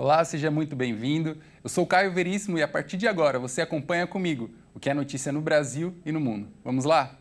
Olá, seja muito bem-vindo. Eu sou o Caio Veríssimo e a partir de agora você acompanha comigo o que é notícia no Brasil e no mundo. Vamos lá?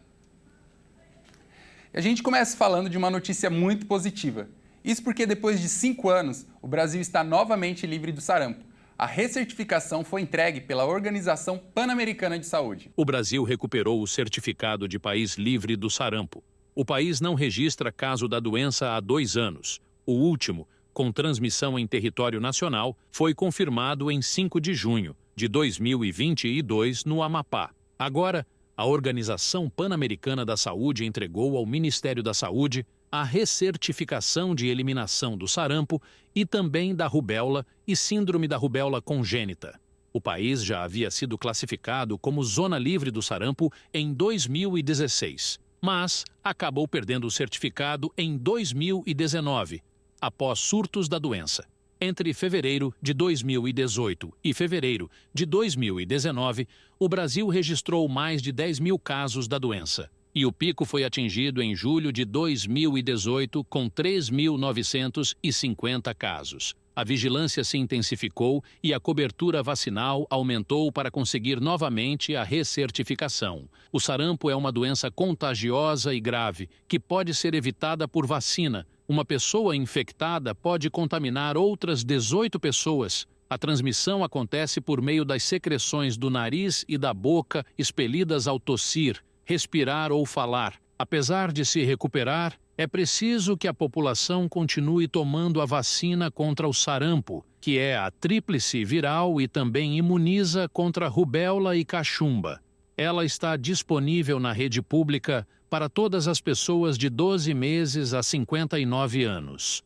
E a gente começa falando de uma notícia muito positiva. Isso porque depois de 5 anos, o Brasil está novamente livre do sarampo. A recertificação foi entregue pela Organização Pan-Americana de Saúde. O Brasil recuperou o certificado de país livre do sarampo. O país não registra caso da doença há 2 anos. O último, com transmissão em território nacional, foi confirmado em 5 de junho de 2022 no Amapá. Agora, a Organização Pan-Americana da Saúde entregou ao Ministério da Saúde a recertificação de eliminação do sarampo e também da rubéola e síndrome da rubéola congênita. O país já havia sido classificado como zona livre do sarampo em 2016, mas acabou perdendo o certificado em 2019, após surtos da doença. Entre fevereiro de 2018 e fevereiro de 2019, o Brasil registrou mais de 10 mil casos da doença. E o pico foi atingido em julho de 2018, com 3.950 casos. A vigilância se intensificou e a cobertura vacinal aumentou para conseguir novamente a recertificação. O sarampo é uma doença contagiosa e grave, que pode ser evitada por vacina. Uma pessoa infectada pode contaminar outras 18 pessoas. A transmissão acontece por meio das secreções do nariz e da boca expelidas ao tossir, respirar ou falar. Apesar de se recuperar, é preciso que a população continue tomando a vacina contra o sarampo, que é a tríplice viral e também imuniza contra rubéola e cachumba. Ela está disponível na rede pública para todas as pessoas de 12 meses a 59 anos.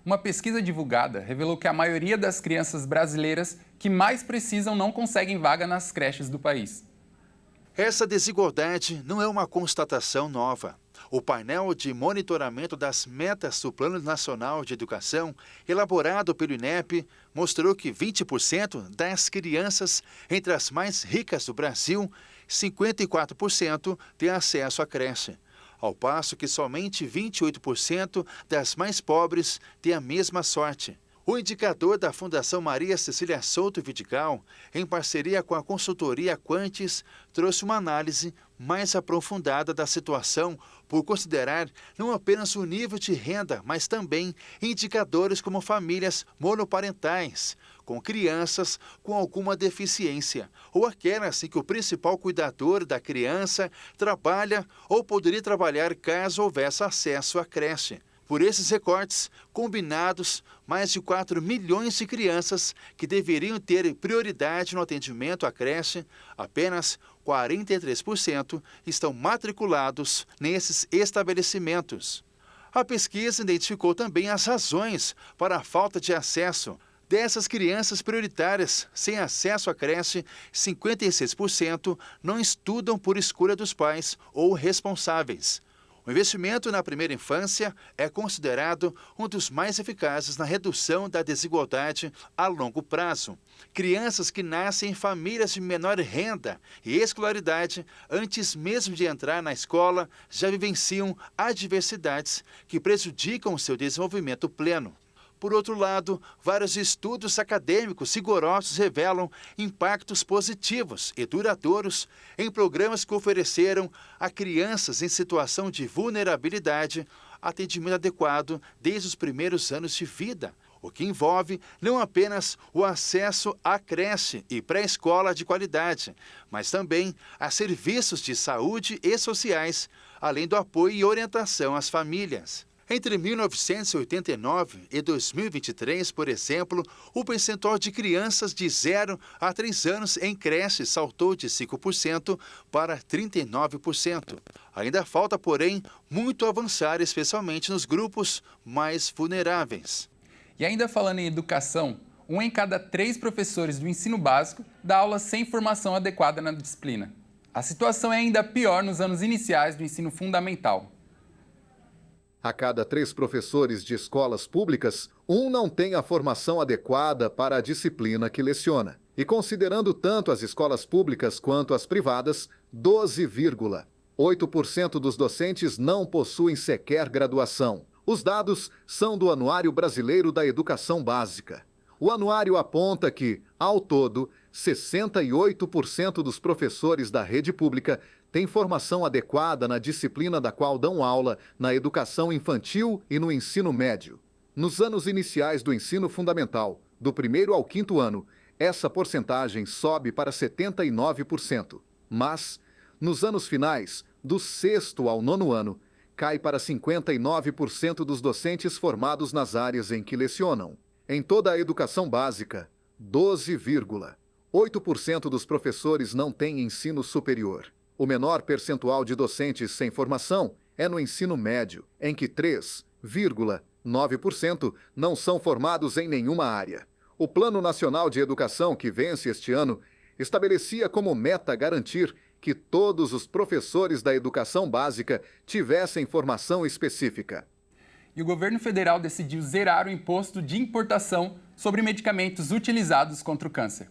Uma pesquisa divulgada revelou que a maioria das crianças brasileiras que mais precisam não conseguem vaga nas creches do país. Essa desigualdade não é uma constatação nova. O painel de monitoramento das metas do Plano Nacional de Educação, elaborado pelo INEP, mostrou que 20% das crianças entre as mais ricas do Brasil, 54% têm acesso à creche, ao passo que somente 28% das mais pobres têm a mesma sorte. O indicador da Fundação Maria Cecília Souto Vidigal, em parceria com a consultoria Quantis, trouxe uma análise mais aprofundada da situação por considerar não apenas o nível de renda, mas também indicadores como famílias monoparentais, com crianças com alguma deficiência, ou aquelas em que o principal cuidador da criança trabalha ou poderia trabalhar caso houvesse acesso à creche. Por esses recortes, combinados, mais de 4 milhões de crianças que deveriam ter prioridade no atendimento à creche, apenas 43% estão matriculados nesses estabelecimentos. A pesquisa identificou também as razões para a falta de acesso. Dessas crianças prioritárias sem acesso à creche, 56% não estudam por escolha dos pais ou responsáveis. O investimento na primeira infância é considerado um dos mais eficazes na redução da desigualdade a longo prazo. Crianças que nascem em famílias de menor renda e escolaridade, antes mesmo de entrar na escola, já vivenciam adversidades que prejudicam o seu desenvolvimento pleno. Por outro lado, vários estudos acadêmicos rigorosos revelam impactos positivos e duradouros em programas que ofereceram a crianças em situação de vulnerabilidade atendimento adequado desde os primeiros anos de vida, o que envolve não apenas o acesso à creche e pré-escola de qualidade, mas também a serviços de saúde e sociais, além do apoio e orientação às famílias. Entre 1989 e 2023, por exemplo, o percentual de crianças de 0 a 3 anos em creche saltou de 5% para 39%. Ainda falta, porém, muito avançar, especialmente nos grupos mais vulneráveis. E ainda falando em educação, 1 em cada 3 professores do ensino básico dá aula sem formação adequada na disciplina. A situação é ainda pior nos anos iniciais do ensino fundamental. A cada 3 professores de escolas públicas, 1 não tem a formação adequada para a disciplina que leciona. E considerando tanto as escolas públicas quanto as privadas, 12,8% dos docentes não possuem sequer graduação. Os dados são do Anuário Brasileiro da Educação Básica. O anuário aponta que, ao todo, 68% dos professores da rede pública têm formação adequada na disciplina da qual dão aula na educação infantil e no ensino médio. Nos anos iniciais do ensino fundamental, do 1º ao 5º ano, essa porcentagem sobe para 79%. Mas, nos anos finais, do 6º ao 9º ano, cai para 59% dos docentes formados nas áreas em que lecionam. Em toda a educação básica, 12,8% dos professores não têm ensino superior. O menor percentual de docentes sem formação é no ensino médio, em que 3,9% não são formados em nenhuma área. O Plano Nacional de Educação, que vence este ano, estabelecia como meta garantir que todos os professores da educação básica tivessem formação específica. E o governo federal decidiu zerar o imposto de importação sobre medicamentos utilizados contra o câncer.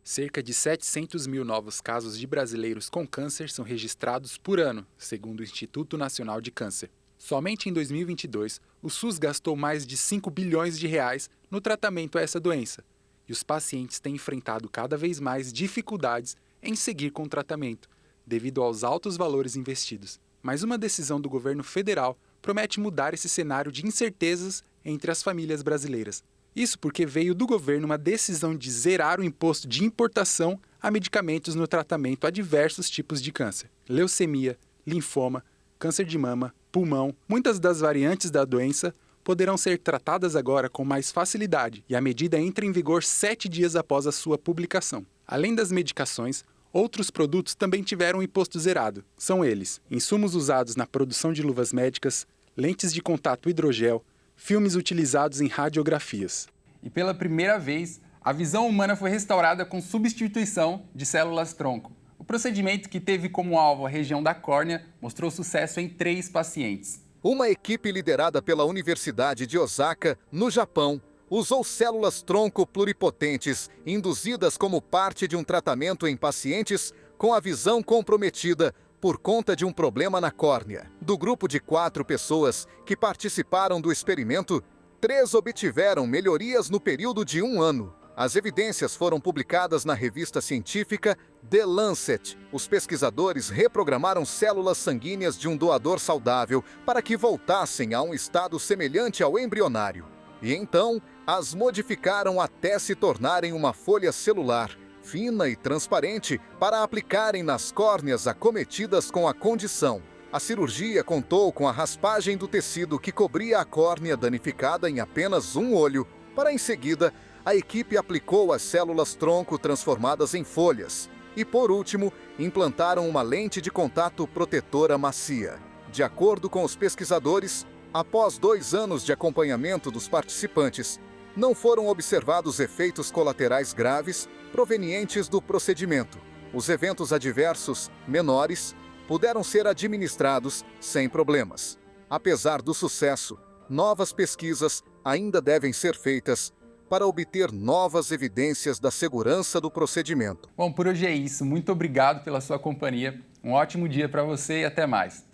Cerca de 700 mil novos casos de brasileiros com câncer são registrados por ano, segundo o Instituto Nacional de Câncer. Somente em 2022, o SUS gastou mais de 5 bilhões de reais no tratamento a essa doença, e os pacientes têm enfrentado cada vez mais dificuldades em seguir com o tratamento, devido aos altos valores investidos. Mas uma decisão do governo federal promete mudar esse cenário de incertezas entre as famílias brasileiras. Isso porque veio do governo uma decisão de zerar o imposto de importação a medicamentos no tratamento a diversos tipos de câncer. Leucemia, linfoma, câncer de mama, pulmão, muitas das variantes da doença poderão ser tratadas agora com mais facilidade e a medida entra em vigor 7 dias após a sua publicação. Além das medicações, outros produtos também tiveram imposto zerado. São eles: insumos usados na produção de luvas médicas, lentes de contato hidrogel, filmes utilizados em radiografias. E pela primeira vez, a visão humana foi restaurada com substituição de células-tronco. O procedimento, que teve como alvo a região da córnea, mostrou sucesso em 3 pacientes. Uma equipe liderada pela Universidade de Osaka, no Japão, usou células-tronco pluripotentes induzidas como parte de um tratamento em pacientes com a visão comprometida por conta de um problema na córnea. Do grupo de 4 pessoas que participaram do experimento, 3 obtiveram melhorias no período de 1 ano. As evidências foram publicadas na revista científica The Lancet. Os pesquisadores reprogramaram células sanguíneas de um doador saudável para que voltassem a um estado semelhante ao embrionário. E então, as modificaram até se tornarem uma folha celular, fina e transparente, para aplicarem nas córneas acometidas com a condição. A cirurgia contou com a raspagem do tecido que cobria a córnea danificada em apenas um olho, para em seguida, a equipe aplicou as células-tronco transformadas em folhas e, por último, implantaram uma lente de contato protetora macia. De acordo com os pesquisadores, após 2 anos de acompanhamento dos participantes, não foram observados efeitos colaterais graves provenientes do procedimento. Os eventos adversos, menores, puderam ser administrados sem problemas. Apesar do sucesso, novas pesquisas ainda devem ser feitas para obter novas evidências da segurança do procedimento. Bom, por hoje é isso. Muito obrigado pela sua companhia. Um ótimo dia para você e até mais.